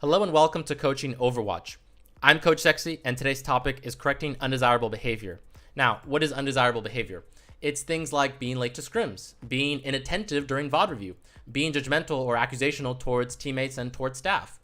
Hello and welcome to Coaching Overwatch. I'm Coach Sexy, and today's topic is correcting undesirable behavior. Now, what is undesirable behavior? It's things like being late to scrims, being inattentive during VOD review, being judgmental or accusational towards teammates and towards staff.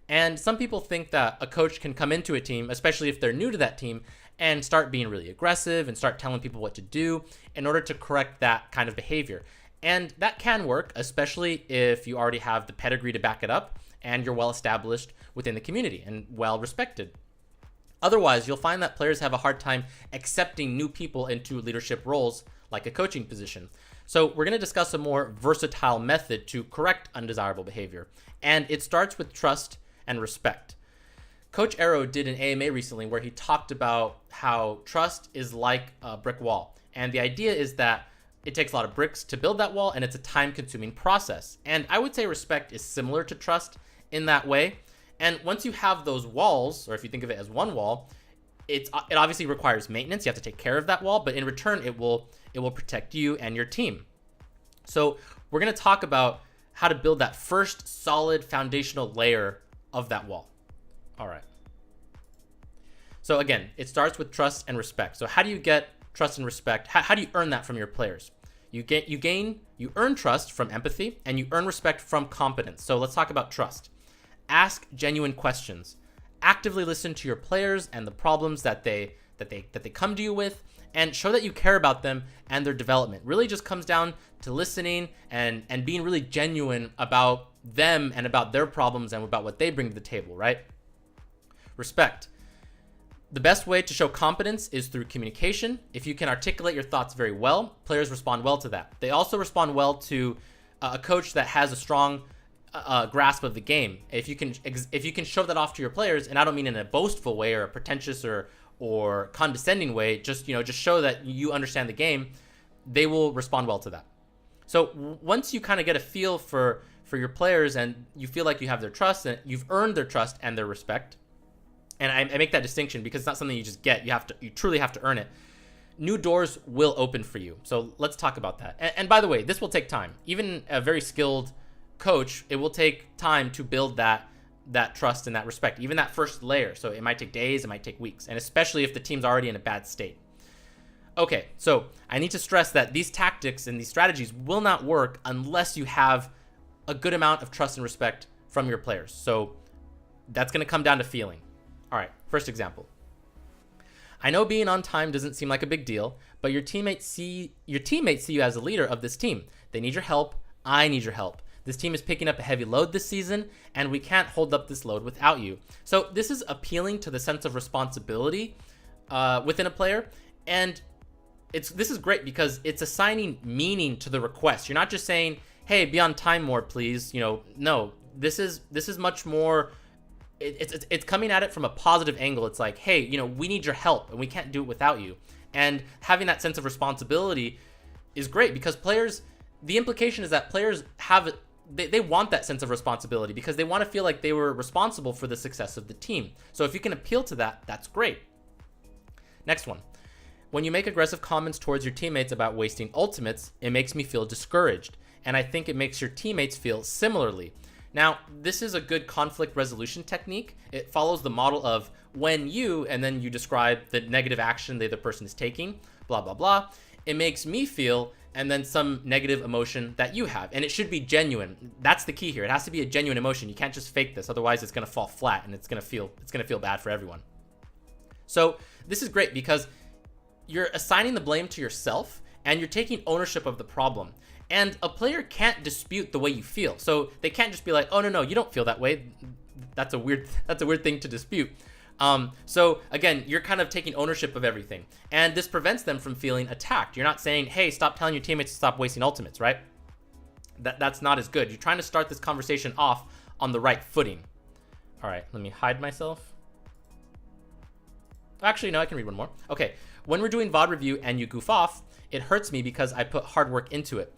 And some people think that a coach can come into a team, especially if they're new to that team, and start being really aggressive and start telling people what to do in order to correct that kind of behavior. And that can work, especially if you already have the pedigree to back it up and you're well established within the community and well respected. Otherwise, you'll find that players have a hard time accepting new people into leadership roles like a coaching position. So we're going to discuss a more versatile method to correct undesirable behavior. And it starts with trust and respect. Coach Arrow did an AMA recently where he talked about how trust is like a brick wall. And the idea is that it takes a lot of bricks to build that wall, and it's a time-consuming process. And I would say respect is similar to trust in that way. And once you have those walls, or if you think of it as one wall, it obviously requires maintenance. You have to take care of that wall, but in return, it will protect you and your team. So we're going to talk about how to build that first solid foundational layer of that wall. All right. So again, it starts with trust and respect. So how do you get trust and respect? How do you earn that from your players? You earn trust from empathy, and you earn respect from competence. So let's talk about trust. Ask genuine questions. Actively listen to your players and the problems that they come to you with, and show that you care about them and their development. Really just comes down to listening and being really genuine about them and about their problems and about what they bring to the table, right? Respect. The best way to show competence is through communication. If you can articulate your thoughts very well, players respond well to that. They also respond well to a coach that has a strong grasp of the game. If you can show that off to your players, and I don't mean in a boastful way or a pretentious or condescending way, just show that you understand the game, they will respond well to that. So once you kind of get a feel for your players and you feel like you have their trust and you've earned their trust and their respect, and I make that distinction because it's not something you just get. You truly have to earn it. New doors will open for you. So let's talk about that. And by the way, this will take time. Even a very skilled coach, it will take time to build that trust and that respect, even that first layer. So it might take days, it might take weeks, and especially if the team's already in a bad state. Okay, so I need to stress that these tactics and these strategies will not work unless you have a good amount of trust and respect from your players. So that's going to come down to feeling. All right, first example. I know being on time doesn't seem like a big deal, but your teammates see you as a leader of this team. They need your help. I need your help. This team is picking up a heavy load this season, and we can't hold up this load without you. So this is appealing to the sense of responsibility within a player, and this is great because it's assigning meaning to the request. You're not just saying, "Hey, be on time more, please." No, this is much more. It's coming at it from a positive angle. It's like, hey, we need your help and we can't do it without you. And having that sense of responsibility is great because the implication is that players they want that sense of responsibility because they want to feel like they were responsible for the success of the team. So if you can appeal to that, that's great. Next one. When you make aggressive comments towards your teammates about wasting ultimates, it makes me feel discouraged. And I think it makes your teammates feel similarly. Now, this is a good conflict resolution technique. It follows the model of and then you describe the negative action the other person is taking, blah, blah, blah. It makes me feel, and then some negative emotion that you have. And it should be genuine. That's the key here. It has to be a genuine emotion. You can't just fake this. Otherwise, it's going to fall flat and it's going to feel bad for everyone. So this is great because you're assigning the blame to yourself and you're taking ownership of the problem. And a player can't dispute the way you feel. So they can't just be like, "Oh, no, you don't feel that way." That's a weird thing to dispute. So again, you're kind of taking ownership of everything. And this prevents them from feeling attacked. You're not saying, "Hey, stop telling your teammates to stop wasting ultimates," right? That's not as good. You're trying to start this conversation off on the right footing. All right, let me hide myself. Actually, no, I can read one more. Okay, when we're doing VOD review and you goof off, it hurts me because I put hard work into it.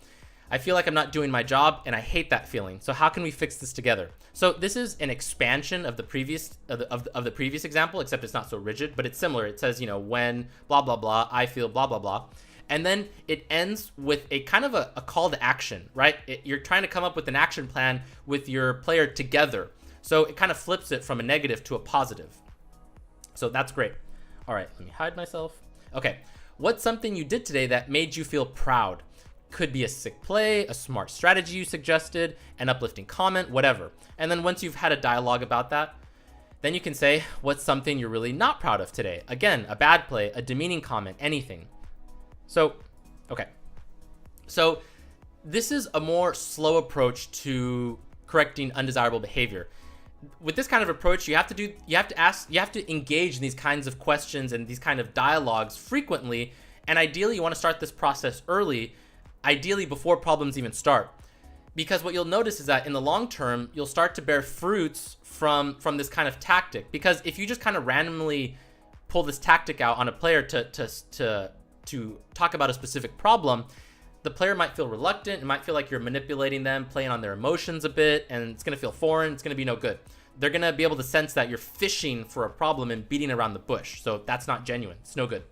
I feel like I'm not doing my job and I hate that feeling. So how can we fix this together? So this is an expansion of the previous example, except it's not so rigid, but it's similar. It says, when blah, blah, blah, I feel blah, blah, blah. And then it ends with a kind of a call to action, right? You're trying to come up with an action plan with your player together. So it kind of flips it from a negative to a positive. So that's great. All right, let me hide myself. Okay, what's something you did today that made you feel proud? Could be a sick play, a smart strategy you suggested, an uplifting comment, whatever. And then once you've had a dialogue about that, then you can say, what's something you're really not proud of today? Again, a bad play, a demeaning comment, anything. So, okay. So this is a more slow approach to correcting undesirable behavior. With this kind of approach, you have to engage in these kinds of questions and these kind of dialogues frequently. And ideally, you want to start this process early, ideally before problems even start. Because what you'll notice is that in the long term, you'll start to bear fruits from this kind of tactic. Because if you just kind of randomly pull this tactic out on a player to talk about a specific problem, the player might feel reluctant. It might feel like you're manipulating them, playing on their emotions a bit, and it's going to feel foreign. It's going to be no good. They're going to be able to sense that you're fishing for a problem and beating around the bush. So that's not genuine. It's no good.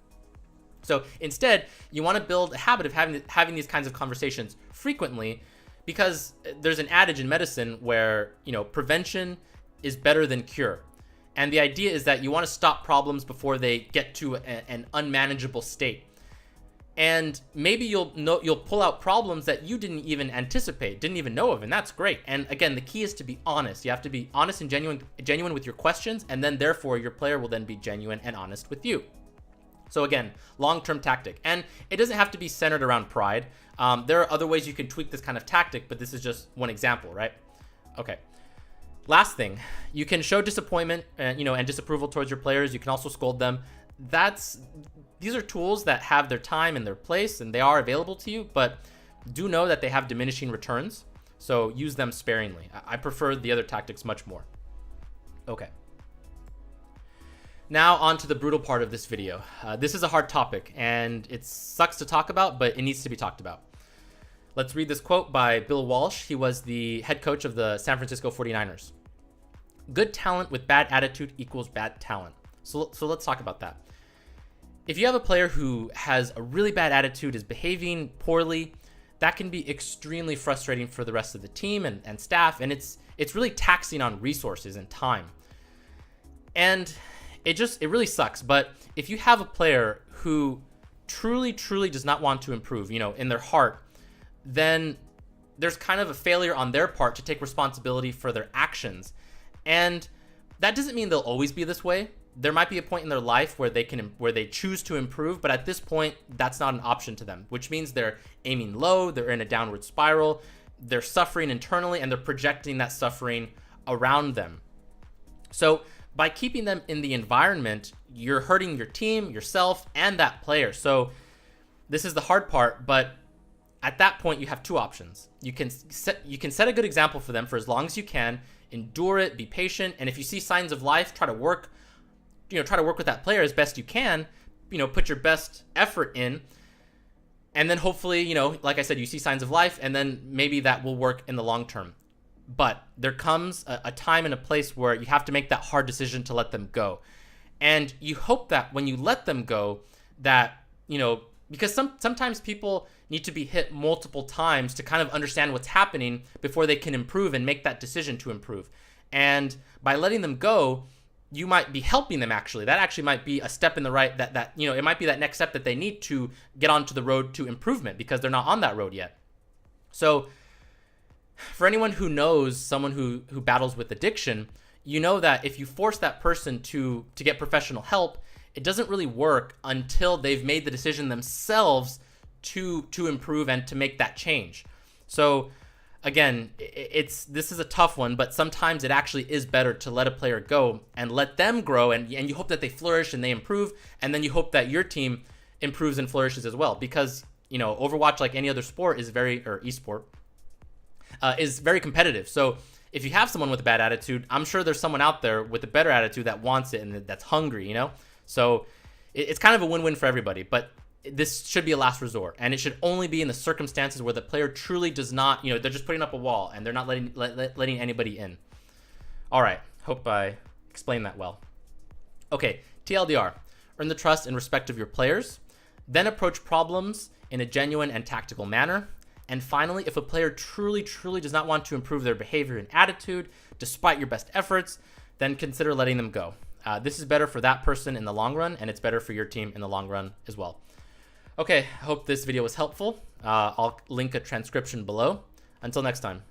So instead, you want to build a habit of having these kinds of conversations frequently, because there's an adage in medicine where, prevention is better than cure. And the idea is that you want to stop problems before they get to an unmanageable state. And maybe you'll pull out problems that you didn't even anticipate, didn't even know of, and that's great. And again, the key is to be honest. You have to be honest and genuine with your questions, and then therefore your player will then be genuine and honest with you. So again, long-term tactic. And it doesn't have to be centered around pride. There are other ways you can tweak this kind of tactic, but this is just one example, right? Okay. Last thing, you can show disappointment and disapproval towards your players. You can also scold them. These are tools that have their time and their place, and they are available to you, but do know that they have diminishing returns. So use them sparingly. I prefer the other tactics much more. Okay. Now on to the brutal part of this video. This is a hard topic, and it sucks to talk about, but it needs to be talked about. Let's read this quote by Bill Walsh. He was the head coach of the San Francisco 49ers. Good talent with bad attitude equals bad talent. So let's talk about that. If you have a player who has a really bad attitude, is behaving poorly, that can be extremely frustrating for the rest of the team and staff, and it's really taxing on resources and time. And it really sucks. But if you have a player who truly does not want to improve, in their heart, then there's kind of a failure on their part to take responsibility for their actions. And that doesn't mean they'll always be this way. There might be a point in their life where they choose to improve, but at this point, that's not an option to them, which means they're aiming low, they're in a downward spiral, they're suffering internally, and they're projecting that suffering around them. So by keeping them in the environment, you're hurting your team, yourself, and that player. So this is the hard part, but at that point, you have two options. You can set a good example for them for as long as you can, endure it, be patient, and if you see signs of life, try to work with that player as best you can, put your best effort in, and then hopefully, like I said, you see signs of life, and then maybe that will work in the long term. But there comes a time and a place where you have to make that hard decision to let them go. And you hope that when you let them go, that, because sometimes people need to be hit multiple times to kind of understand what's happening before they can improve and make that decision to improve. And by letting them go, you might be helping them actually. That actually might be a step in the right, that it might be that next step that they need to get onto the road to improvement because they're not on that road yet. So for anyone who knows someone who battles with addiction, you know that if you force that person to get professional help, it doesn't really work until they've made the decision themselves to improve and to make that change. So again, this is a tough one, but sometimes it actually is better to let a player go and let them grow, and you hope that they flourish and they improve, and then you hope that your team improves and flourishes as well, because Overwatch, like any other sport, is esport, is very competitive. So if you have someone with a bad attitude, I'm sure there's someone out there with a better attitude that wants it and that's hungry, So it's kind of a win-win for everybody, but this should be a last resort, and it should only be in the circumstances where the player truly does not, they're just putting up a wall and they're not letting anybody in. All right, hope I explained that well. Okay, TLDR, earn the trust and respect of your players, then approach problems in a genuine and tactical manner, And finally, if a player truly does not want to improve their behavior and attitude despite your best efforts, then consider letting them go. This is better for that person in the long run, and it's better for your team in the long run as well. Okay, I hope this video was helpful. I'll link a transcription below. Until next time.